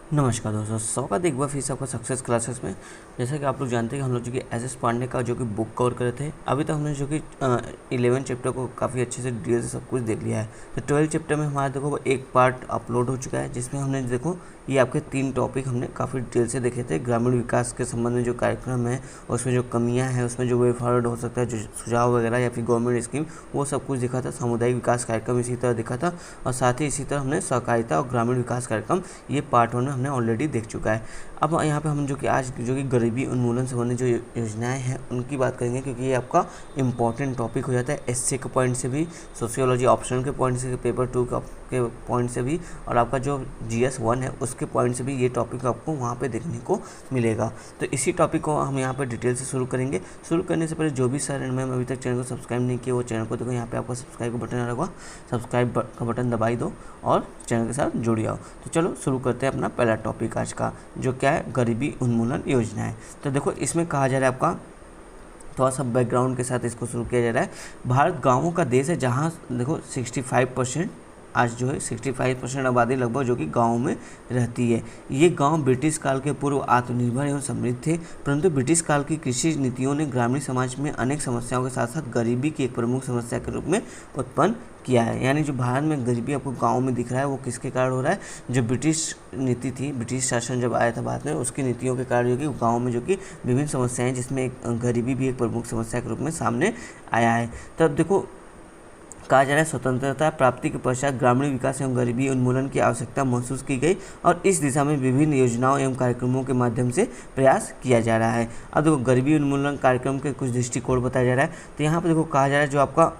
नमस्कार दोस्तों, स्वागत है एक बार फिर से आपका सक्सेस क्लासेस में। जैसा कि आप लोग जानते हैं कि हम लोग जो कि एस पांडे का जो कि बुक कवर करे थे, अभी तक हमने जो कि 11 चैप्टर को काफ़ी अच्छे से डिटेल से सब कुछ देख लिया है। तो 12 चैप्टर में हमारा देखो एक पार्ट अपलोड हो चुका है, जिसमें हमने देखो ये आपके 3 टॉपिक हमने काफ़ी डिटेल से देखे थे। ग्रामीण विकास के संबंध में जो कार्यक्रम है, उसमें जो कमियाँ हैं, उसमें जो वे फॉरवर्ड हो सकता है, जो सुझाव वगैरह या फिर गवर्नमेंट स्कीम, वो सब कुछ दिखा था। सामुदायिक विकास कार्यक्रम इसी तरह दिखा था, और साथ ही इसी तरह हमने सहकारिता और ग्रामीण विकास कार्यक्रम, ये पार्ट 1 हमने ऑलरेडी देख चुका है। अब यहाँ पे हम जो कि आज जो कि गरीबी उन्मूलन संबंधी जो योजनाएं हैं उनकी बात करेंगे, क्योंकि ये आपका इंपॉर्टेंट टॉपिक हो जाता है एससी के पॉइंट से भी, सोशियोलॉजी ऑप्शनल के पॉइंट से, पेपर 2 के पॉइंट से भी, और आपका जो GS 1 है उसके पॉइंट से भी ये टॉपिक आपको वहाँ पे देखने को मिलेगा। तो इसी टॉपिक को हम यहाँ पे डिटेल से शुरू करेंगे। शुरू करने से पहले जो भी सर मैम अभी तक चैनल को सब्सक्राइब नहीं किया, वो चैनल को देखो, यहाँ पे आपका सब्सक्राइब का बटन आ रहा होगा, सब्सक्राइब का बटन दबाई दो और चैनल के साथ जुड़ जाओ। तो चलो शुरू करते हैं अपना पहला टॉपिक आज का, जो क्या है, गरीबी उन्मूलन योजना है। तो देखो इसमें कहा जा रहा है, आपका थोड़ा सा बैकग्राउंड के साथ इसको शुरू किया जा रहा है। भारत गाँवों का देश है, जहाँ देखो 65% आज जो है 65% आबादी लगभग जो कि गाँव में रहती है। ये गांव ब्रिटिश काल के पूर्व आत्मनिर्भर एवं समृद्ध थे, परंतु ब्रिटिश काल की कृषि नीतियों ने ग्रामीण समाज में अनेक समस्याओं के साथ साथ गरीबी की एक प्रमुख समस्या के रूप में उत्पन्न किया है। यानी जो भारत में गरीबी आपको गाँव में दिख रहा है, वो किसके कारण हो रहा है? जो ब्रिटिश नीति थी, ब्रिटिश शासन जब आया था भारत में, उसकी नीतियों के कारण जो कि गाँव में जो कि विभिन्न समस्याएं, जिसमें गरीबी भी एक प्रमुख समस्या के रूप में सामने आया है। तब देखो कहा जा रहा है, स्वतंत्रता प्राप्ति के पश्चात ग्रामीण विकास एवं गरीबी उन्मूलन की आवश्यकता महसूस की गई, और इस दिशा में विभिन्न योजनाओं एवं कार्यक्रमों के माध्यम से प्रयास किया जा रहा है। अब देखो गरीबी उन्मूलन कार्यक्रम के कुछ दृष्टिकोण बताया जा रहा है। तो यहाँ पर देखो कहा जा रहा है, जो आपका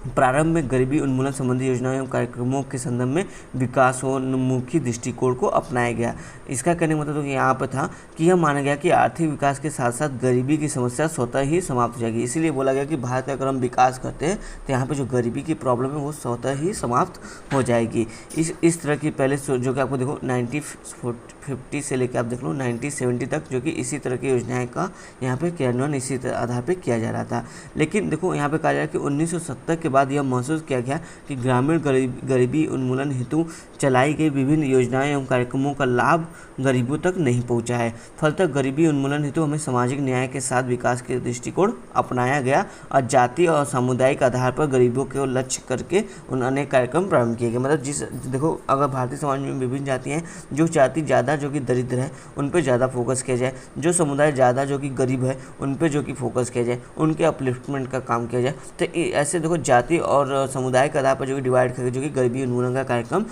प्रारंभ में गरीबी उन्मूलन संबंधी योजनाओं एवं कार्यक्रमों के संदर्भ में विकासोन्मुखी दृष्टिकोण को अपनाया गया। इसका कहने का मतलब तो यहाँ पर था कि यह माना गया कि आर्थिक विकास के साथ साथ गरीबी की समस्या स्वतः ही समाप्त हो जाएगी। इसीलिए बोला गया कि भारत का अगर हम विकास करते हैं तो यहाँ पर जो गरीबी की प्रॉब्लम है वो स्वतः ही समाप्त हो जाएगी। इस तरह की पहले जो कि आपको देखो 1950 से लेकर आप देख लो 1970 तक जो कि इसी तरह की योजनाएं का यहाँ पे क्रियान्वयन इसी आधार पर किया जा रहा था। लेकिन देखो यहाँ पे कहा जा रहा है कि 1970 के बाद यह महसूस किया गया कि ग्रामीण गरीबी उन्मूलन हेतु चलाई गई विभिन्न योजनाएं एवं कार्यक्रमों का लाभ गरीबों तक नहीं पहुंचा है। फलतः गरीबी उन्मूलन हेतु हमें सामाजिक न्याय के साथ विकास के दृष्टिकोण अपनाया गया, और जाति और सामुदायिक आधार पर गरीबों को लक्ष्य करके उन अनेक कार्यक्रम प्रारंभ किए गए। मतलब देखो अगर भारतीय समाज में विभिन्न जातियाँ हैं, जो जाति ज़्यादा जो कि दरिद्र है उन पर ज़्यादा फोकस किया जाए, जो समुदाय ज़्यादा जो कि गरीब है उन पर जो कि फोकस किया जाए, उनके अपलिफ्टमेंट का काम किया जाए। तो ऐसे देखो जाति और समुदाय के आधार पर जो कि डिवाइड करके जो कि गरीबी उन्मूलन का कार्यक्रम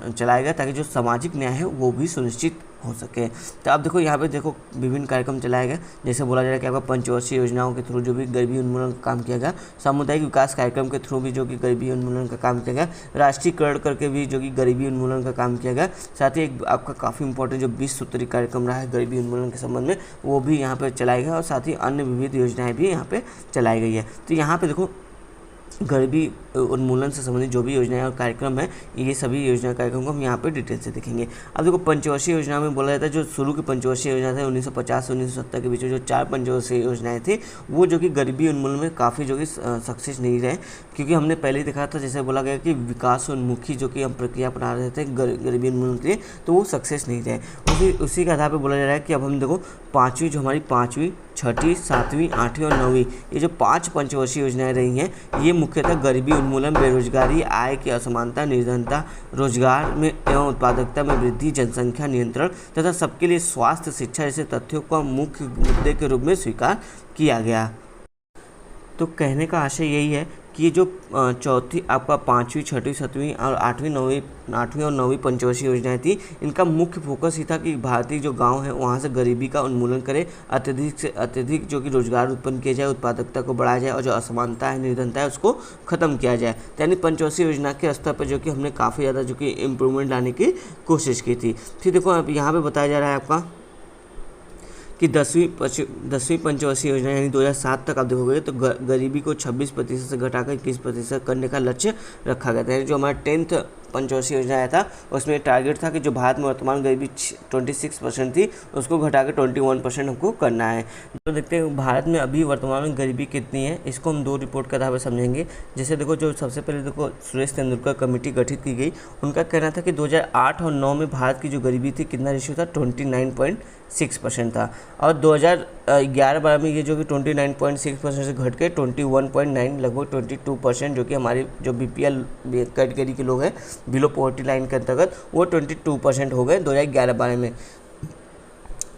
चलाया गया, ताकि जो सामाजिक न्याय है वो भी सुनिश्चित हो सके। तो आप देखो यहाँ पे देखो विभिन्न कार्यक्रम चलाए गए, जैसे बोला जा रहा है कि आपका पंचवर्षीय योजनाओं के थ्रू जो भी गरीबी उन्मूलन का काम किया गया, सामुदायिक विकास कार्यक्रम के थ्रू भी जो कि गरीबी उन्मूलन का काम किया गया, राष्ट्रीयकरण करके भी जो कि गरीबी उन्मूलन का काम किया गया। साथ ही एक आपका काफ़ी इंपॉर्टेंट जो 20 सूत्री कार्यक्रम रहा है गरीबी उन्मूलन के संबंध में, वो भी यहाँ पर चलाया गया, और साथ ही अन्य विविध योजनाएँ भी यहाँ पर चलाई गई है। तो यहाँ पर देखो गरीबी उन्मूलन से संबंधित जो भी योजनाएं और कार्यक्रम है, ये सभी योजना कार्यक्रम को हम यहाँ पे डिटेल से देखेंगे। अब देखो पंचवर्षीय योजना में बोला जाता है, जो शुरू की पंचवर्षीय योजना थी 1950 से 1970 के बीच में जो 4 पंचवर्षीय योजनाएं थी, वो जो कि गरीबी उन्मूलन में काफ़ी जो कि सक्सेस नहीं रहे, क्योंकि हमने पहले ही देखा था, जैसे बोला गया कि विकासोन्मुखी जो कि हम प्रक्रिया अपना रहे थे गरीबी उन्मूलन के लिए, तो वो सक्सेस नहीं रहे। उसी के आधार पर बोला जा रहा है कि अब हम देखो पाँचवीं, जो हमारी 5वीं, 6ठी, 7वीं, 8वीं और 9वीं, ये जो 5 पंचवर्षीय योजनाएं रही हैं, ये मुख्यतः गरीबी उन्मूलन, बेरोजगारी, आय की असमानता, निर्धनता, रोजगार में एवं उत्पादकता में वृद्धि, जनसंख्या नियंत्रण तथा सबके लिए स्वास्थ्य, शिक्षा जैसे तथ्यों को मुख्य मुद्दे के रूप में स्वीकार किया गया। तो कहने का आशय यही है कि ये जो चौथी आपका 5वीं, 6ठी, 7वीं और 8वीं और 9वीं पंचवर्षीय योजनाएं थी, इनका मुख्य फोकस ही था कि भारतीय जो गांव है वहाँ से गरीबी का उन्मूलन करे, अत्यधिक से अत्यधिक जो कि रोजगार उत्पन्न किया जाए, उत्पादकता को बढ़ाया जाए, और जो असमानता है, निर्धनता है, उसको खत्म किया जाए। यानी पंचवर्षीय योजना के स्तर पर जो कि हमने काफ़ी ज़्यादा जो कि इम्प्रूवमेंट लाने की कोशिश की थी। फिर देखो अब यहाँ पर बताया जा रहा है आपका कि 10वीं पंचवर्षीय योजना यानी 2007 तक आप देखोगे तो गरीबी को 26% से घटाकर 21% करने का लक्ष्य रखा गया था। यानी जो हमारा पंचवर्षीय योजना आया था, उसमें टारगेट था कि जो भारत में वर्तमान गरीबी 26% थी उसको घटा के 21% हमको करना है। तो देखते हैं भारत में अभी वर्तमान में गरीबी कितनी है, इसको हम 2 रिपोर्ट के आधार पर समझेंगे। जैसे देखो जो सबसे पहले देखो सुरेश तेंदुलकर कमेटी गठित की गई, उनका कहना था कि 2008 और 9 में भारत की जो गरीबी थी कितना रेशियो था 29.6% था, और 2011-12 में ये जो कि 29.6% से घट के 21.9 लगभग 22% जो कि हमारी जो BPL कैटेगरी के लोग हैं बिलो पॉवर्टी लाइन के अंतर्गत वो 22% हो गए 2011-12 में,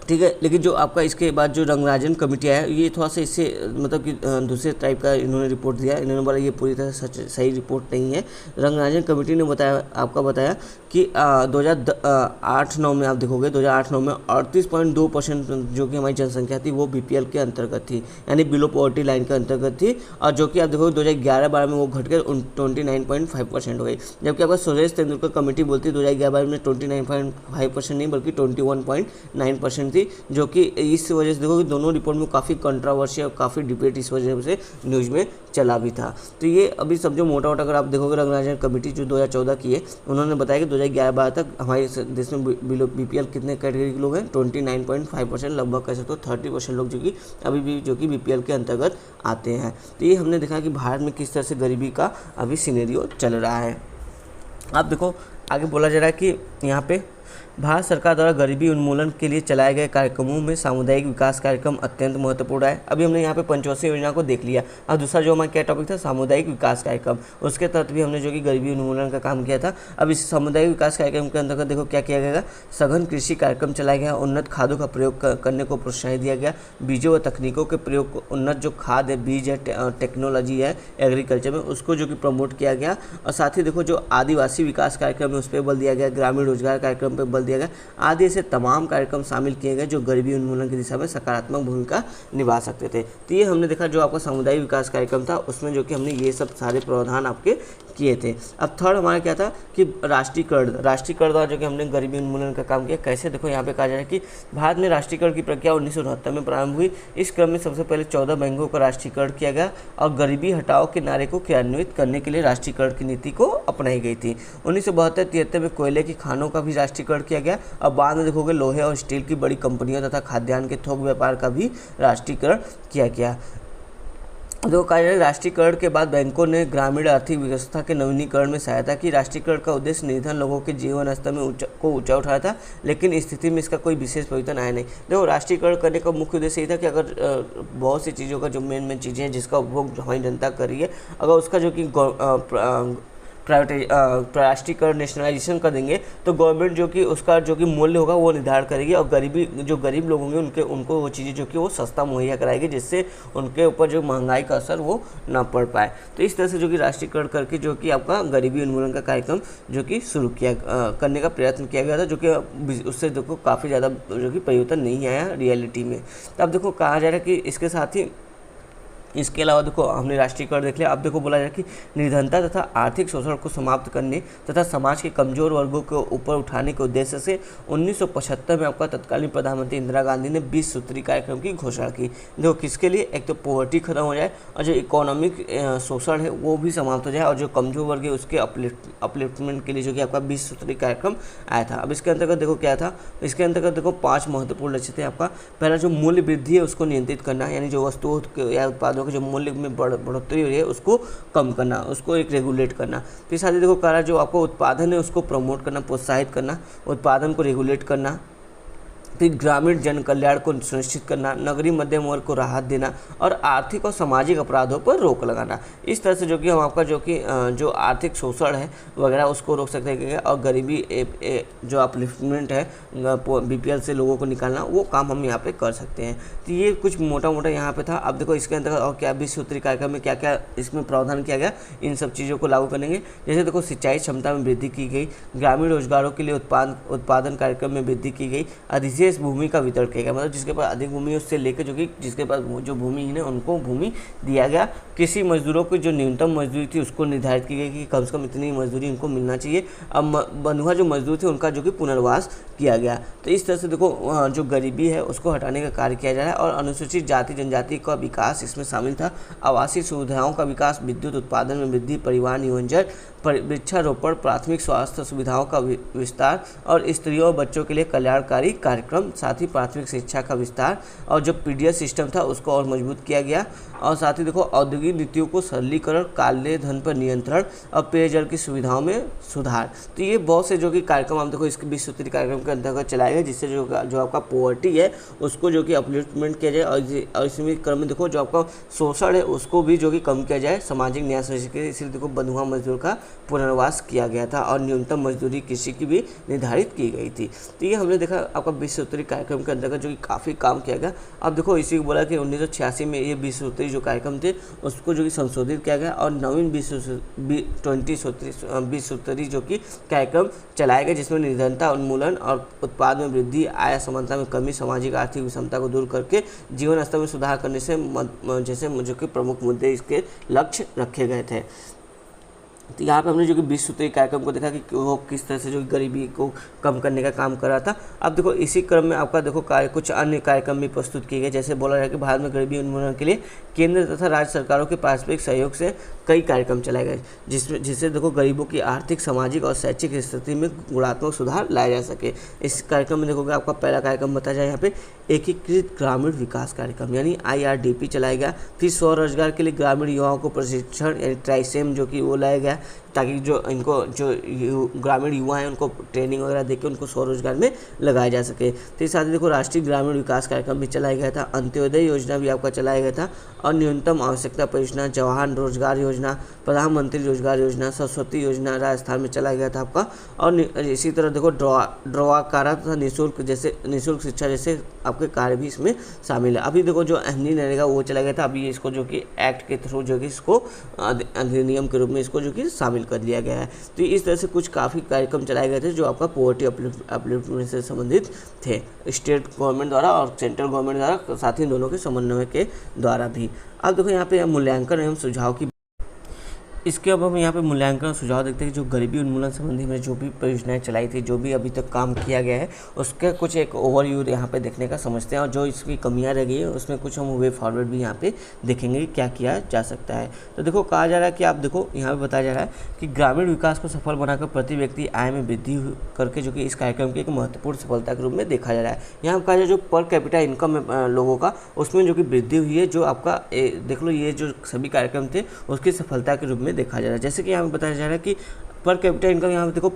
ठीक है। लेकिन जो आपका इसके बाद जो रंगराजन कमेटी आया ये थोड़ा सा इससे मतलब कि दूसरे टाइप का इन्होंने रिपोर्ट दिया। इन्होंने बोला ये पूरी तरह सही रिपोर्ट नहीं है। रंगराजन कमेटी ने बताया कि 2008-9 में आप देखोगे 2008-9 में 38.2% जो कि हमारी जनसंख्या थी वो BPL के अंतर्गत थी, यानी बिलो पॉवर्टी लाइन के अंतर्गत थी, और जो कि आप देखोगे 2011-12 में वो घटकर 29.5% हो गई। जबकि आपका सुरेश तेंदुलकर कमेटी बोलती है 2011-12 में 29.5% नहीं बल्कि 21.9% थी, जो कि इस वजह से देखो कि दोनों रिपोर्ट में काफ़ी कंट्रोवर्सी और काफ़ी डिबेट इस वजह से न्यूज़ में चला भी था। तो ये अभी सब जो मोटा मोटा अगर आप देखोगे रंगराजन कमेटी जो 2014 की है उन्होंने बताया कि 2011-12 तक हमारे देश में बिलो BPL कितने कैटेगरी के लोग हैं 29.5%, लगभग कह सकते हो 30% लोग जो कि अभी भी जो कि BPL के अंतर्गत आते हैं। तो ये हमने देखा कि भारत में किस तरह से गरीबी का अभी सिनेरियो चल रहा है। आप देखो आगे बोला जा रहा है कि यहाँ पे भारत सरकार द्वारा गरीबी उन्मूलन के लिए चलाए गए कार्यक्रमों में सामुदायिक विकास कार्यक्रम अत्यंत महत्वपूर्ण है। अभी हमने यहाँ पे पंचवर्षीय योजना को देख लिया। अब दूसरा जो हमारा क्या टॉपिक था सामुदायिक विकास कार्यक्रम, उसके तहत भी हमने जो कि गरीबी उन्मूलन का काम किया था। अब इस सामुदायिक विकास कार्यक्रम के अंतर्गत देखो क्या किया गया, सघन कृषि कार्यक्रम चलाया गया, उन्नत खादों का प्रयोग करने को प्रोत्साहित दिया गया, बीजों व तकनीकों के प्रयोग को उन्नत जो खाद है बीज है टेक्नोलॉजी है एग्रीकल्चर में उसको जो कि प्रमोट किया गया, और साथ ही देखो जो आदिवासी विकास कार्यक्रम है उस पर बल दिया गया, ग्रामीण रोजगार कार्यक्रम पर बल दिया गया, आदि ऐसे तमाम कार्यक्रम शामिल किए गए जो गरीबी उन्मूलन की दिशा में सकारात्मक भूमिका निभा सकते थे। तो ये हमने देखा जो आपका सामुदायिक विकास कार्यक्रम था उसमें जो कि हमने ये सब सारे प्रावधान आपके किए थे। अब थर्ड हमारा क्या था कि राष्ट्रीयकरण द्वारा जो कि हमने गरीबी उन्मूलन का काम किया। कैसे देखो यहाँ पे कहा जा रहा है कि भारत में राष्ट्रीयकरण की प्रक्रिया 1969 में प्रारंभ हुई। इस क्रम में सबसे पहले 14 बैंकों का राष्ट्रीयकरण किया गया और गरीबी हटाओ के नारे को क्रियान्वित करने के लिए राष्ट्रीयकरण की नीति को अपनाई गई थी। 1972-73 में कोयले की खानों का भी राष्ट्रीयकरण किया गया और बाद में देखोगे लोहे और स्टील की बड़ी कंपनियों तथा खाद्यान्न के थोक व्यापार का भी राष्ट्रीयकरण किया गया। दो कार्य राष्ट्रीयकरण के बाद बैंकों ने ग्रामीण आर्थिक व्यवस्था के नवीनीकरण में सहायता की। राष्ट्रीयकरण का उद्देश्य निर्धन लोगों के जीवन स्तर में ऊंचा उठाया था, लेकिन इस स्थिति में इसका कोई विशेष परिवर्तन आया नहीं। देखो राष्ट्रीयकरण करने का मुख्य उद्देश्य ये था कि अगर बहुत सी चीज़ों का जो मेन चीज़ें हैं जिसका उपभोग हमारी जनता कर रही है, अगर उसका जो कि राष्ट्रीयकरण नेशनलाइजेशन कर देंगे तो गवर्नमेंट जो कि उसका जो कि मूल्य होगा वो निर्धारण करेगी और गरीब लोग होंगे उनको वो चीज़ें जो कि वो सस्ता मुहैया कराएगी, जिससे उनके ऊपर जो महंगाई का असर वो ना पड़ पाए। तो इस तरह से जो कि राष्ट्रीयकरण करके जो कि आपका गरीबी उन्मूलन का कार्यक्रम जो कि शुरू करने का प्रयत्न किया गया था, जो कि उससे देखो काफ़ी ज़्यादा जो कि परिवर्तन नहीं आया रियलिटी में। तो अब देखो कहा जा रहा है कि इसके साथ ही इसके अलावा देखो हमने राष्ट्रीयकरण देख लिया। अब देखो बोला जाए कि निर्धनता तथा आर्थिक शोषण को समाप्त करने तथा समाज के कमजोर वर्गों को ऊपर उठाने के उद्देश्य से 1975 में आपका तत्कालीन प्रधानमंत्री इंदिरा गांधी ने 20 सूत्री कार्यक्रम की घोषणा की। देखो किसके लिए, एक तो पॉवर्टी खत्म हो जाए और जो इकोनॉमिक शोषण है वो भी समाप्त हो जाए और जो कमजोर वर्ग है उसके अपलिफ्टमेंट के लिए जो कि आपका 20 सूत्री कार्यक्रम आया था। अब इसके अंतर्गत देखो क्या था, इसके अंतर्गत देखो 5 महत्वपूर्ण लक्ष्य थे आपका। पहला जो मूल्य वृद्धि है उसको नियंत्रित करना, यानी जो वस्तुओं या उत्पादों के जो मूल्य में बढ़ोतरी हो रही है उसको कम करना, उसको एक रेगुलेट करना। फिर साथ ही देखो करा जो आपको उत्पादन है उसको प्रमोट करना, प्रोत्साहित करना, उत्पादन को रेगुलेट करना। फिर ग्रामीण जन कल्याण को सुनिश्चित करना, नगरीय मध्यम वर्ग को राहत देना और आर्थिक और सामाजिक अपराधों पर रोक लगाना। इस तरह से जो कि हम आपका जो कि जो आर्थिक शोषण है वगैरह उसको रोक सकते हैं और गरीबी जो अपलिफ्टमेंट है BPL से लोगों को निकालना, वो काम हम यहाँ पे कर सकते हैं। तो ये कुछ मोटा मोटा यहाँ पे था। अब देखो इसके अंतर्गत और क्या 20 सूत्री कार्यक्रम में क्या क्या इसमें प्रावधान किया गया, इन सब चीज़ों को लागू करेंगे। जैसे देखो सिंचाई क्षमता में वृद्धि की गई, ग्रामीण रोजगारों के लिए उत्पादन कार्यक्रम में वृद्धि की गई, अधिशेष भूमि का वितरण किया गया, मतलब जिसके पास अधिक भूमि है उससे लेकर जो कि जिसके पास जो भूमिहीन है उनको भूमि दिया गया। कृषि मजदूरों की जो न्यूनतम मजदूरी थी उसको निर्धारित की गई कि कम से कम इतनी मजदूरी उनको मिलना चाहिए। अब बंधुआ जो मजदूर थे उनका जो कि पुनर्वास किया गया। तो इस तरह से देखो जो गरीबी है उसको हटाने का कार्य किया जा रहा है और अनुसूचित जाति जनजाति का विकास इसमें शामिल था। आवासीय सुविधाओं का विकास, विद्युत उत्पादन में वृद्धि, परिवहन, वृक्षारोपण, प्राथमिक स्वास्थ्य सुविधाओं का विस्तार और स्त्रियों और बच्चों के लिए कल्याणकारी कार्यक्रम, साथ ही प्राथमिक शिक्षा का विस्तार और जो पीडीएस सिस्टम था उसको और मजबूत किया गया। और साथ ही देखो औद्योगिक नीतियों को सरलीकरण, काले धन पर नियंत्रण और पेयजल की सुविधाओं में सुधार। तो ये बहुत से जो कि कार्यक्रम हम देखो इसके 20 सूत्री कार्यक्रम के अंतर्गत चलाए गए, जिससे जो आपका पॉवर्टी है उसको जो कि अपलिफ्टमेंट किया जाए और इसी क्रम में देखो जो आपका शोषण है उसको भी जो कि कम किया जाए, सामाजिक न्याय सुनिश्चित के इसलिए देखो बंधुआ मजदूर का पुनर्वास किया गया था और न्यूनतम मजदूरी कृषि की भी निर्धारित की गई थी। तो ये हमने देखा आपका 20 सूत्री कार्यक्रम के अंतर्गत जो कि काफ़ी काम किया गया। अब देखो इसी को बोला कि 1986 में ये 20 सूत्री जो कार्यक्रम थे उसको जो कि संशोधित किया गया और नवीन 20 सूत्री जो कि कार्यक्रम चलाए गए, जिसमें निर्धनता उन्मूलन और उत्पाद में वृद्धि, आय असमानता में कमी, सामाजिक आर्थिक विषमता को दूर करके जीवन स्तर में सुधार करने से जैसे जो कि प्रमुख मुद्दे इसके लक्ष्य रखे गए थे। तो यहाँ पे हमने जो कि 20 सूत्री कार्यक्रम को देखा कि वो किस तरह से जो गरीबी को कम करने का काम कर रहा था। अब देखो इसी क्रम में आपका देखो कुछ अन्य कार्यक्रम भी प्रस्तुत किए गए, जैसे बोला जाए कि भारत में गरीबी उन्मूलन के लिए केंद्र तथा राज्य सरकारों के पारस्परिक सहयोग से कई कार्यक्रम चलाए गए, जिससे देखो गरीबों की आर्थिक, सामाजिक और शैक्षिक स्थिति में गुणात्मक सुधार लाया जा सके। इस कार्यक्रम में देखोगे आपका पहला कार्यक्रम बताया जाए यहाँ पे एकीकृत ग्रामीण विकास कार्यक्रम यानी IRDP चलाया गया। फिर स्वरोजगार के लिए ग्रामीण युवाओं को प्रशिक्षण यानी ट्राइसेम जो कि वो लाया गया, ताकि जो ग्रामीण युवा हैं उनको ट्रेनिंग वगैरह देकर उनको स्वरोजगार में लगाया जा सके। तो साथ ही देखो राष्ट्रीय ग्रामीण विकास कार्यक्रम भी चलाया गया था, अंत्योदय योजना भी आपका चलाया गया था और न्यूनतम आवश्यकता परियोजना, जवाहर रोजगार योजना, प्रधानमंत्री रोजगार योजना, सरस्वती योजना राजस्थान में चलाया गया था आपका। और इसी तरह देखो ड्रॉकारा तथा निःशुल्क शिक्षा जैसे आपके कार्य भी इसमें शामिल है। अभी देखो जो एमनी रहेगा वो चला गया था, अभी इसको जो कि एक्ट के थ्रू जो कि इसको अधिनियम के रूप में इसको जो कि शामिल कर लिया गया है। तो इस तरह से कुछ काफ़ी कार्यक्रम चलाए गए थे जो आपका पॉवर्टी अपलिफ्टमेंट से संबंधित थे, स्टेट गवर्नमेंट द्वारा और सेंट्रल गवर्नमेंट द्वारा, साथ ही दोनों के समन्वय के द्वारा भी। अब देखो यहाँ पे मूल्यांकन एवं सुझाव की इसके अब हम यहाँ पे मूल्यांकन और सुझाव देखते हैं कि जो गरीबी उन्मूलन संबंधी में जो भी परियोजनाएं चलाई थी, जो भी अभी तक काम किया गया है, उसके कुछ एक ओवरव्यू यहाँ पे देखने का समझते हैं और जो इसकी कमियां रह गई है उसमें कुछ हम वे फॉरवर्ड भी यहाँ पे देखेंगे कि क्या किया जा सकता है। तो देखो कहा जा रहा है कि आप देखो यहाँ पर बताया जा रहा है कि ग्रामीण विकास को सफल बनाकर प्रति व्यक्ति आय में वृद्धि करके जो कि इस कार्यक्रम की एक महत्वपूर्ण सफलता के रूप में देखा जा रहा है। यहाँ पर कहा जाए जो पर कैपिटा इनकम है लोगों का, उसमें जो कि वृद्धि हुई है, जो आपका देख लो ये जो सभी कार्यक्रम थे उसकी सफलता के रूप में देखा जा रहा है। जैसे कि यहाँ पे बताया जा रहा है कि पर कैपिटा इनकम यहाँ पे देखो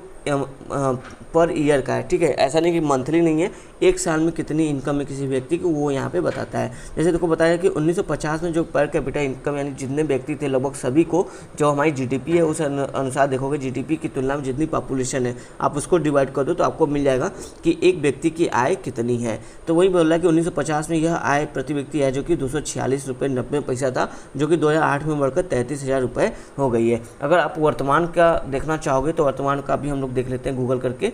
पर ईयर का है, ठीक है, ऐसा नहीं कि मंथली नहीं है, एक साल में कितनी इनकम है किसी व्यक्ति की वो यहाँ पे बताता है। जैसे देखो बताया कि 1950 में जो पर कैपिटा इनकम यानी जितने व्यक्ति थे लगभग सभी को, जो हमारी जीडीपी है उस अनुसार देखोगे जीडीपी की तुलना में जितनी पॉपुलेशन है आप उसको डिवाइड कर दो तो आपको मिल जाएगा कि एक व्यक्ति की आय कितनी है। तो वही बोल रहा है कि 1950 में यह आय प्रति व्यक्ति है जो कि 246 रुपये 90 पैसा था, जो कि 2008 में बढ़कर 33,000 रुपये हो गई है। अगर आप वर्तमान का देखना चाहोगे तो वर्तमान का भी हम लोग देख लेते हैं गूगल करके।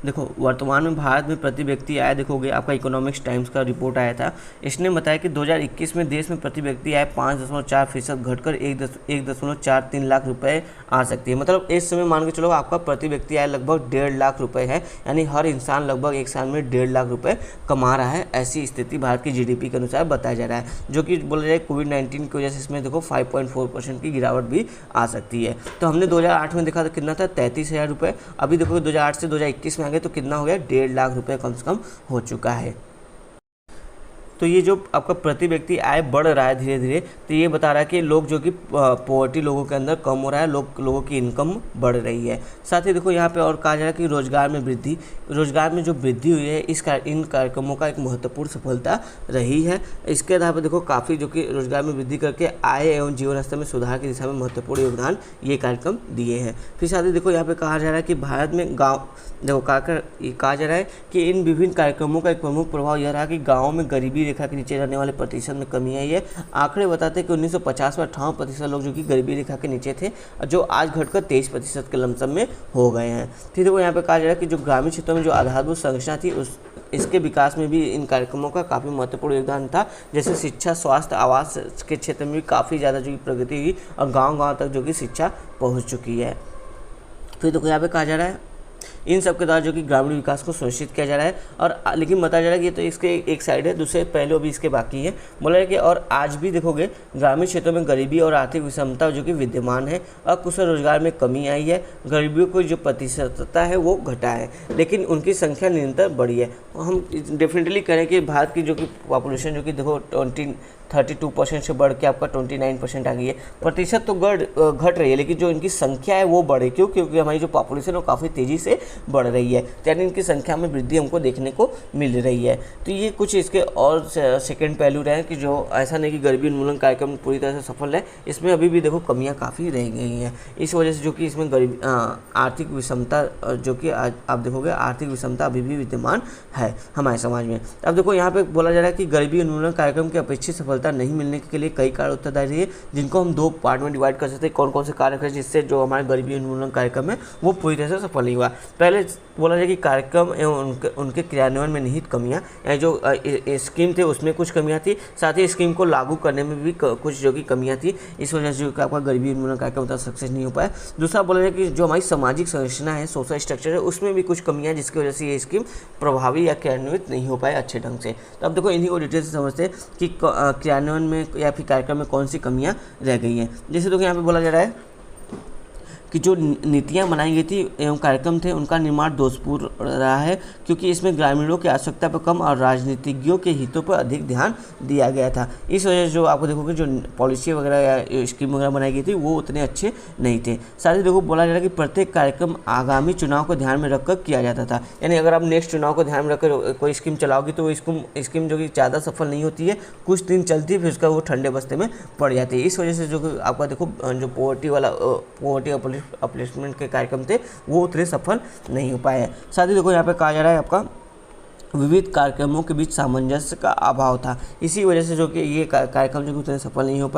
देखो वर्तमान में भारत में प्रति व्यक्ति आय देखोगे, आपका इकोनॉमिक्स टाइम्स का रिपोर्ट आया था, इसने बताया कि 2021 में देश में प्रति व्यक्ति आय 5.4% घटकर 1.43 लाख रुपए आ सकती है। मतलब इस समय मान के चलो आपका प्रति व्यक्ति आय लगभग 1.5 लाख रुपए है, यानी हर इंसान लगभग एक साल में 1.5 लाख रुपए कमा रहा है। ऐसी स्थिति भारत की जीडीपी के अनुसार बताया जा रहा है, जो कि बोला जाए कोविड-19 की वजह से इसमें देखो 5.4% की गिरावट भी आ सकती है। तो हमने 2008 में देखा था कितना था 33,000 रुपये, अभी देखो 2008 से 2021 में तो कितना हो गया 1.5 लाख रुपए कम से कम हो चुका है। तो ये जो आपका प्रति व्यक्ति आय बढ़ रहा है धीरे धीरे, तो ये बता रहा है कि लोग जो कि पॉवर्टी लोगों के अंदर कम हो रहा है, लोगों की इनकम बढ़ रही है। साथ ही देखो यहाँ पे और कहा जा रहा है कि रोजगार में वृद्धि, रोजगार में जो वृद्धि हुई है इन कार्यक्रमों का एक महत्वपूर्ण सफलता रही है। इसके आधार पर देखो काफ़ी जो कि रोजगार में वृद्धि करके आय एवं जीवन स्तर में सुधार की दिशा में महत्वपूर्ण योगदान ये कार्यक्रम दिए हैं। फिर साथ ही देखो यहाँ पे कहा जा रहा है कि भारत में गाँव देखो कहा जा रहा है कि इन विभिन्न कार्यक्रमों का एक प्रमुख प्रभाव यह रहा कि गाँव में गरीबी रेखा के नीचे रहने वाले प्रतिशत में कमी आई है। आंकड़े बताते हैं कि 1950 में 58% लोग जो कि गरीबी रेखा के नीचे थे, जो आज घटकर 23% के लमसम में हो गए हैं। फिर देखो यहाँ पे कहा जा रहा है कि जो ग्रामीण क्षेत्रों में जो आधारभूत संरचना थी इसके विकास में भी इन कार्यक्रमों का काफ़ी महत्वपूर्ण योगदान था। जैसे शिक्षा, स्वास्थ्य, आवास के क्षेत्र में भी काफ़ी ज़्यादा जो प्रगति हुई और गाँव-गाँव तक जो कि शिक्षा पहुँच चुकी है। फिर देखो यहाँ पे कहा जा रहा है इन सब के द्वारा जो कि ग्रामीण विकास को सुनिश्चित किया जा रहा है। और लेकिन बताया जा रहा है कि ये तो इसके एक साइड है, दूसरे पहलू भी इसके बाकी है। बोला है कि और आज भी देखोगे ग्रामीण क्षेत्रों में गरीबी और आर्थिक विषमता जो कि विद्यमान है। अकुशल रोजगार में कमी आई है, गरीबियों को जो प्रतिशतता है वो घटा है, लेकिन उनकी संख्या निरंतर बढ़ी है। हम डेफिनेटली करें कि भारत की जो कि पॉपुलेशन जो कि देखो 32% से बढ़ के आपका 29% आ गई है। प्रतिशत तो घट रही है, लेकिन जो इनकी संख्या है वो बढ़े। क्यों? क्योंकि हमारी जो पॉपुलेशन है वो काफ़ी तेज़ी से बढ़ रही है, यानी इनकी संख्या में वृद्धि हमको देखने को मिल रही है। तो ये कुछ इसके और सेकेंड पहलू रहे कि जो ऐसा नहीं कि गरीबी उन्मूलन कार्यक्रम पूरी तरह से सफल है, इसमें अभी भी देखो कमियाँ काफ़ी रह गई हैं। इस वजह से जो कि इसमें गरीबी आर्थिक विषमता जो कि आप देखोगे आर्थिक विषमता अभी भी विद्यमान है हमारे समाज में। अब देखो यहाँ पे बोला जा रहा है कि गरीबी उन्मूलन कार्यक्रम की अपेक्षित सफलता नहीं मिलने के लिए कई कारण उत्तरदायी है, जिनको हम 2 पार्ट में डिवाइड कर सकते हैं। कौन कौन से कार्य करें जिससे जो हमारे गरीबी उन्मूलन कार्यक्रम है वो पूरी तरह से सफल नहीं हुआ। पहले बोला जाए कि कार्यक्रम एवं उनके क्रियान्वयन में निहित कमियां, यानी जो स्कीम थे उसमें कुछ कमियां थी, साथ ही स्कीम को लागू करने में भी कुछ जो कि कमियां थी। इस वजह से जो आपका गरीबी उन्मूलन कार्यक्रम उतना सक्सेस नहीं हो पाया। दूसरा बोला जाए कि जो हमारी सामाजिक संरचना है, सोशल स्ट्रक्चर है, उसमें भी कुछ कमियां जिसकी वजह से ये स्कीम प्रभावी या क्रियान्वित नहीं हो पाए अच्छे ढंग से। तो अब देखो इन्हीं को डिटेल से समझते हैं कि क्रियान्वयन में या फिर कार्यक्रम में कौन सी कमियां रह गई हैं। जैसे तो यहाँ पे बोला जा रहा है कि जो नीतियाँ बनाई गई थी एवं कार्यक्रम थे उनका निर्माण दोषपूर्ण रहा है, क्योंकि इसमें ग्रामीणों की आवश्यकता पर कम और राजनीतिज्ञों के हितों पर अधिक ध्यान दिया गया था। इस वजह से जो आपको देखोगे जो पॉलिसी वगैरह या स्कीम वगैरह बनाई गई थी वो उतने अच्छे नहीं थे। साथ ही देखो बोला जा रहा है कि प्रत्येक कार्यक्रम आगामी चुनाव को ध्यान में रखकर किया जाता था, यानी अगर आप नेक्स्ट चुनाव को ध्यान में रखकर कोई स्कीम चलाओगी तो वो स्कीम जो कि ज़्यादा सफल नहीं होती है, कुछ दिन चलती है फिर उसका वो ठंडे बस्ते में पड़ जाती है। इस वजह से जो आपका देखो जो पोवर्टी अपलिफ्टमेंट के कार्यक्रम थे वो उतने सफल नहीं हो पाए। साथ ही देखो यहाँ पे कहा जा रहा है आपका विविध कार्यक्रमों के बीच सामंजस्य का अभाव था। इसी वजह से जो कि ये कार्यक्रम जो कि उतने सफल नहीं हो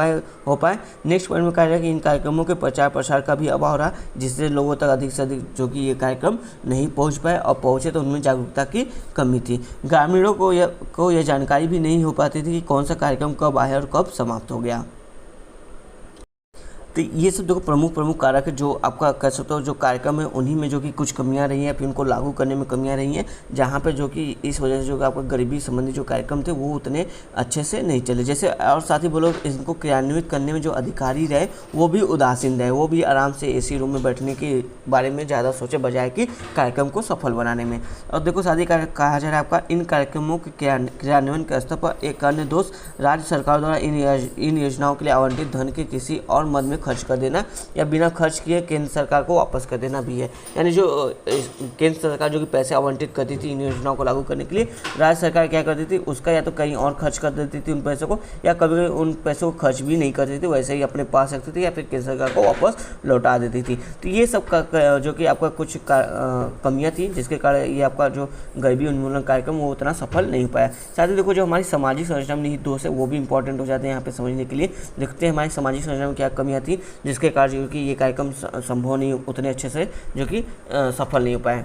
पाए। नेक्स्ट पॉइंट में कहा जाए कि इन कार्यक्रमों के प्रचार प्रसार का भी अभाव रहा, जिससे लोगों तक अधिक से अधिक जो कि ये कार्यक्रम नहीं पहुंच पाए, और पहुंचे तो उनमें जागरूकता की कमी थी। ग्रामीणों को यह जानकारी भी नहीं हो पाती थी कि कौन सा कार्यक्रम कब आया और कब समाप्त हो गया। तो ये सब देखो प्रमुख कारक है जो आपका कह सकते हो जो कार्यक्रम है उन्हीं में जो कि कुछ कमियां रही हैं, फिर उनको लागू करने में कमियां रही हैं, जहाँ पे जो कि इस वजह से जो कि आपका गरीबी संबंधी जो कार्यक्रम थे वो उतने अच्छे से नहीं चले। जैसे और साथ ही बोलो इनको क्रियान्वित करने में जो अधिकारी रहे वो भी उदासीन रहे, वो भी आराम से AC रूम में बैठने के बारे में ज़्यादा सोचे बजाय कि कार्यक्रम को सफल बनाने में। और देखो साथ ही कहा जा रहा है आपका इन कार्यक्रमों के क्रियान्वयन के स्तर पर एक अन्य दोष राज्य सरकार द्वारा इन योजनाओं के लिए आवंटित धन के किसी और मद में खर्च कर देना या बिना खर्च किए केंद्र सरकार को वापस कर देना भी है। यानी जो केंद्र सरकार जो कि पैसे आवंटित करती थी इन योजनाओं को लागू करने के लिए, राज्य सरकार क्या करती थी उसका या तो कहीं और खर्च कर देती थी उन पैसों को, या कभी उन पैसों को खर्च भी नहीं करती थी, वैसे ही अपने पास रखती थी या फिर केंद्र सरकार को वापस लौटा देती थी। तो ये सब का जो कि आपका कुछ कमियाँ थी जिसके कारण ये आपका जो गरीबी उन्मूलन कार्यक्रम वो उतना सफल नहीं हो पाया। साथ ही देखो जो हमारी सामाजिक संरचना में निहित दोष है वो भी इंपॉर्टेंट हो जाते हैं यहाँ पे समझने के लिए। देखते हैं हमारी सामाजिक संरचना में क्या कमियाँ थी जिसके कारण जो कि ये कार्यक्रम संभव नहीं उतने अच्छे से जो कि सफल नहीं हो पाए।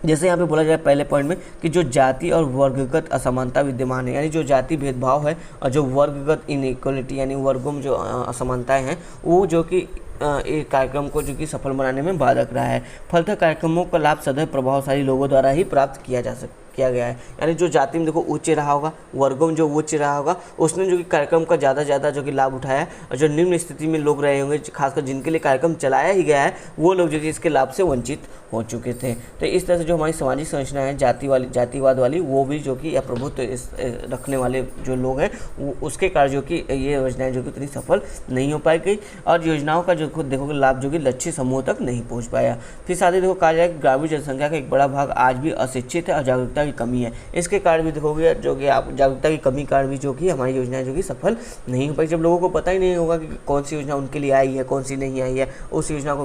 जैसे यहाँ पे बोला जाए पहले पॉइंट में कि जो जाति और वर्गगत असमानता विद्यमान है, यानी जो जाति भेदभाव है और जो वर्गगत इनइक्वालिटी यानी वर्गों में जो असमानताएं हैं वो जो कि एक कार्यक्रम को जो कि सफल बनाने में बाधक रहा है। फलतः कार्यक्रमों का लाभ सदैव प्रभावशाली लोगों द्वारा ही प्राप्त किया गया है। यानी जो जाति में देखो उच्च रहा होगा, वर्गों में जो उच्च रहा होगा उसने जो कि कार्यक्रम का ज़्यादा जो कि लाभ उठाया, और जो निम्न स्थिति में लोग रहे होंगे खासकर जिनके लिए कार्यक्रम चलाया ही गया है वो लोग जो कि इसके लाभ से वंचित हो चुके थे। तो इस तरह से जो हमारी सामाजिक संरचना है जातिवाद वाली वो भी जो कि या प्रभुत्व रखने वाले जो लोग हैं उसके कारण जो कि ये योजनाएं जो कि उतनी सफल नहीं हो पाई गई, और योजनाओं का जो खुद देखोगे लाभ जो कि लक्ष्य समूह तक नहीं पहुँच पाया। फिर साथ ही देखो कहा जाए कि ग्रामीण जनसंख्या का एक बड़ा भाग आज भी अशिक्षित है और जागरूकता की कमी है। इसके कारण भी देखोगे जो कि आप जागरूकता की कमी कारण भी जो कि हमारी योजनाएं जो कि सफल नहीं हो पाई। जब लोगों को पता ही नहीं होगा कि कौन सी योजना उनके लिए आई है कौन सी नहीं आई है, उस योजना का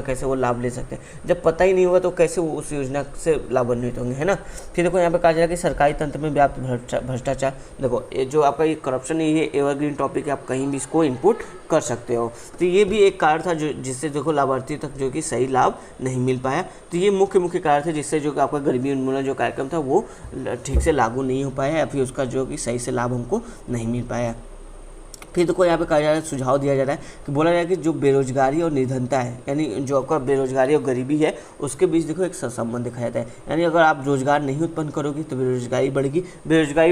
कैसे वो लाभ ले सकते हैं, जब पता ही नहीं होगा तो कैसे वो उस योजना से लाभान्वित होंगे, है ना। फिर देखो यहाँ पे कहा जा रहा है कि सरकारी तंत्र में व्याप्त भ्रष्टाचार। देखो ये जो आपका ये करप्शन है ये एवरग्रीन टॉपिक है, आप कहीं भी इसको इनपुट कर सकते हो। तो ये भी एक कारण था जो जिससे देखो लाभार्थी तक जो कि सही लाभ नहीं मिल पाया। तो ये मुख्य कारण थे जिससे जो कि आपका गरीबी उन्मूलन जो कार्यक्रम था वो ठीक से लागू नहीं हो पाया या फिर उसका जो कि सही से लाभ हमको नहीं मिल पाया। फिर तो कोई यहाँ पे कहा जा रहा है, सुझाव दिया जा रहा है कि बोला जा रहा है कि जो बेरोजगारी और निर्धनता है, यानी जो आपका बेरोजगारी और गरीबी है उसके बीच देखो एक संबंध दिखाया जाता है। यानी अगर आप रोजगार नहीं उत्पन्न करोगे तो बेरोजगारी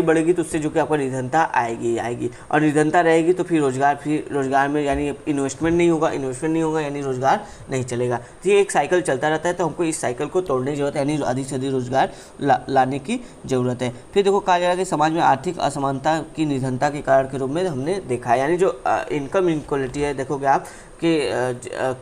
बढ़ेगी तो उससे जो कि आपका निर्धनता आएगी और निर्धनता रहेगी तो फिर रोजगार में यानी इन्वेस्टमेंट नहीं होगा यानी रोजगार नहीं चलेगा। तो ये एक साइकिल चलता रहता है, तो हमको इस साइकिल को तोड़ने की जरूरत है, यानी अधिक से अधिक रोजगार लाने की जरूरत है। फिर देखो कहा जा रहा है कि समाज में आर्थिक असमानता की निर्धनता के कारण के रूप में हमने देखा है, यानी जो इनकम इनक्वालिटी है, देखोगे आप कि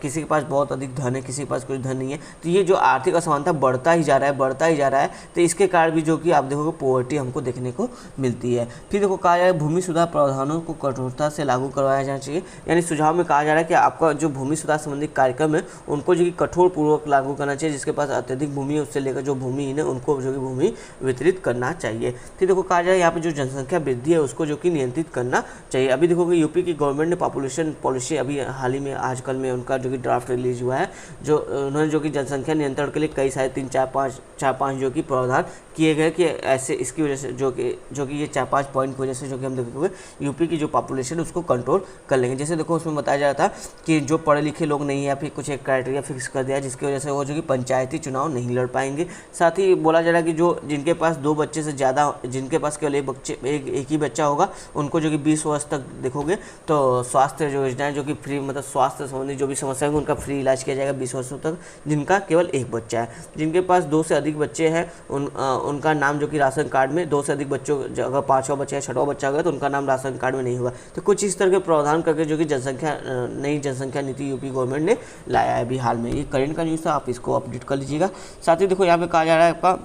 किसी के पास बहुत अधिक धन है, किसी के पास कुछ धन नहीं है, तो ये जो आर्थिक असमानता बढ़ता ही जा रहा है, तो इसके कारण भी जो कि आप देखोगे पॉवर्टी हमको देखने को मिलती है। फिर देखो कहा जा रहा है भूमि सुधार प्रावधानों को कठोरता से लागू करवाया जाना चाहिए, यानी सुझाव में कहा जा रहा है कि आपका जो भूमि सुधार संबंधी कार्यक्रम है उनको जो कि कठोर पूर्वक लागू करना चाहिए। जिसके पास अत्यधिक भूमि है उससे लेकर जो भूमिहीन है उनको जो कि भूमि वितरित करना चाहिए। फिर देखो कहा जा रहा है यहाँ पे जो जनसंख्या वृद्धि है उसको जो कि नियंत्रित करना चाहिए। अभी देखोगे यूपी की गवर्नमेंट ने पॉपुलेशन पॉलिसी अभी हाल ही में आजकल में उनका जो कि ड्राफ्ट रिलीज हुआ है, जो उन्होंने जो कि जनसंख्या नियंत्रण के लिए कई सारे 3 4 5 जो कि प्रावधान किए गए कि ऐसे इसकी वजह से जो कि ये 4 5 पॉइंट की वजह से जो कि हम देखोगे यूपी की जो पॉपुलेशन उसको कंट्रोल कर लेंगे। जैसे देखो उसमें बताया जा रहा था कि जो पढ़े लिखे लोग नहीं है या फिर कुछ एक क्राइटेरिया फिक्स कर दिया जिसकी वजह से वो जो कि पंचायती चुनाव नहीं लड़ पाएंगे। साथ ही बोला जा रहा है कि जो जिनके पास 2 बच्चे से ज़्यादा, जिनके पास केवल एक ही बच्चा होगा उनको जो कि 20 वर्ष तक देखोगे तो स्वास्थ्य योजनाएं जो कि फ्री, मतलब स्वास्थ्य संबंधी जो भी समस्या है उनका फ्री इलाज किया जाएगा 20 वर्षों तक, जिनका केवल एक बच्चा है। जिनके पास 2 से अधिक बच्चे हैं उनका नाम जो कि राशन कार्ड में 2 से अधिक बच्चों, अगर 5वां बच्चा है 6वां बच्चा होगा तो उनका नाम राशन कार्ड में नहीं होगा। तो कुछ इस तरह के प्रावधान करके जो कि नई जनसंख्या नीति यूपी गवर्नमेंट ने लाया है अभी हाल में। ये करंट का न्यूज़ था, आप इसको अपडेट कर लीजिएगा। साथ ही देखो यहाँ पे कहा जा रहा है आपका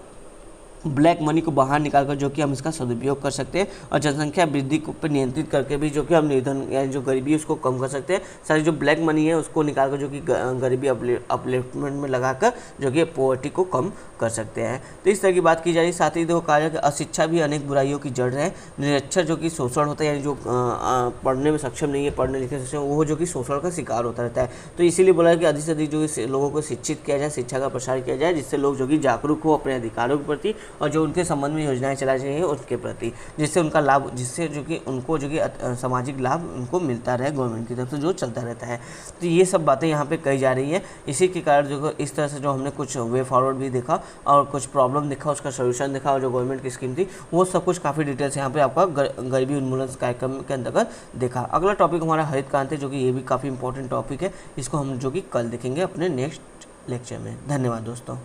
ब्लैक मनी को बाहर निकालकर जो कि हम इसका सदुपयोग कर सकते हैं और जनसंख्या वृद्धि को पर नियंत्रित करके भी जो कि हम निर्धन यानी जो गरीबी है उसको कम कर सकते हैं। साथ ही जो ब्लैक मनी है उसको निकालकर जो कि गरीबी अपलिफ्टमेंट में लगाकर जो कि पॉवर्टी को कम कर सकते हैं। तो इस तरह की बात की जा रही है। साथ ही देखो कहा जाए कि अशिक्षा भी अनेक बुराइयों की जड़ है। निरक्षर जो कि शोषण होता है, यानी जो पढ़ने में सक्षम नहीं है, पढ़ने लिखने से सक्षम, वो जो कि शोषण का शिकार होता रहता है। तो इसीलिए बोला है कि अधिक से अधिक जो लोगों को शिक्षित किया जाए, शिक्षा का प्रसार किया जाए, जिससे लोग जो कि जागरूक हो अपने अधिकारों के प्रति और जो उनके संबंध में योजनाएं चलाई जाएंगी उसके प्रति, जिससे उनका लाभ, जिससे जो कि उनको जो कि सामाजिक लाभ उनको मिलता रहे गवर्नमेंट की तरफ से, जो चलता रहता है। तो ये सब बातें यहाँ पे कही जा रही है। इसी के कारण जो इस तरह से जो हमने कुछ वे फॉरवर्ड भी देखा और कुछ प्रॉब्लम देखा, उसका सोल्यूशन देखा और जो गवर्नमेंट की स्कीम थी वो सब कुछ काफ़ी डिटेल्स यहाँ पे आपका गरीबी उन्मूलन कार्यक्रम के अंतर्गत देखा। अगला टॉपिक हमारा हरित क्रांति, जो कि ये भी काफ़ी इंपॉर्टेंट टॉपिक है। इसको हम जो कि कल देखेंगे अपने नेक्स्ट लेक्चर में। धन्यवाद दोस्तों।